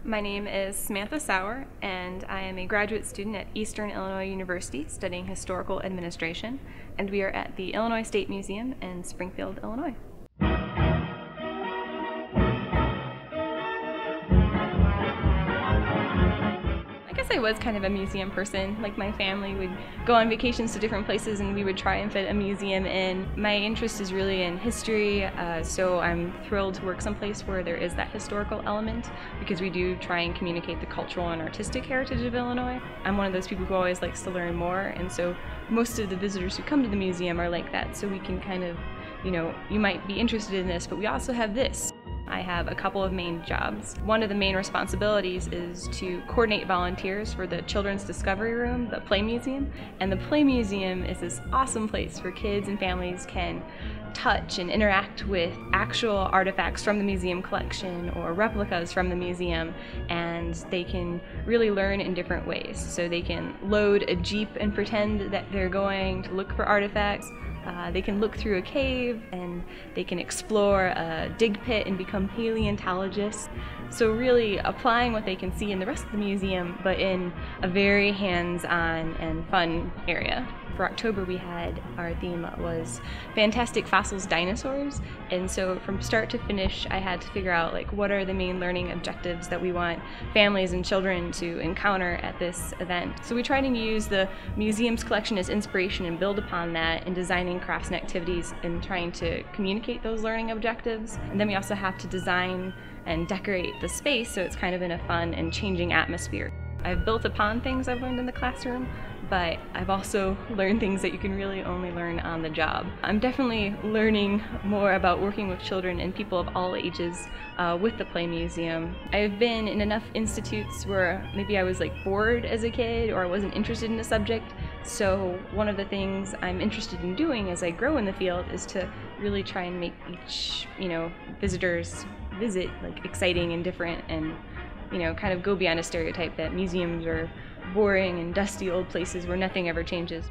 My name is Samantha Sauer, and I am a graduate student at Eastern Illinois University studying historical administration, and we are at the Illinois State Museum in Springfield, Illinois. I was kind of a museum person. Like, my family would go on vacations to different places and we would try and fit a museum in. My interest is really in history, so I'm thrilled to work someplace where there is that historical element, because we do try and communicate the cultural and artistic heritage of Illinois. I'm one of those people who always likes to learn more, and so most of the visitors who come to the museum are like that, so we can kind of, you might be interested in this, but we also have this. I have a couple of main jobs. One of the main responsibilities is to coordinate volunteers for the Children's Discovery Room, the Play Museum. And the Play Museum is this awesome place where kids and families can touch and interact with actual artifacts from the museum collection or replicas from the museum, and they can really learn in different ways. So they can load a Jeep and pretend that they're going to look for artifacts. They can look through a cave, and they can explore a dig pit and become paleontologists. So really applying what they can see in the rest of the museum, but in a very hands-on and fun area. For October, our theme was Fantastic Fossils Dinosaurs, and so from start to finish I had to figure out what are the main learning objectives that we want families and children to encounter at this event. So we tried to use the museum's collection as inspiration and build upon that in designing crafts and activities and trying to communicate those learning objectives. And then we also have to design and decorate the space so it's kind of in a fun and changing atmosphere. I've built upon things I've learned in the classroom, but I've also learned things that you can really only learn on the job. I'm definitely learning more about working with children and people of all ages with the Play Museum. I've been in enough institutes where maybe I was bored as a kid, or I wasn't interested in the subject, so one of the things I'm interested in doing as I grow in the field is to really try and make each visitor's visit exciting and different, and kind of go beyond a stereotype that museums are boring and dusty old places where nothing ever changes.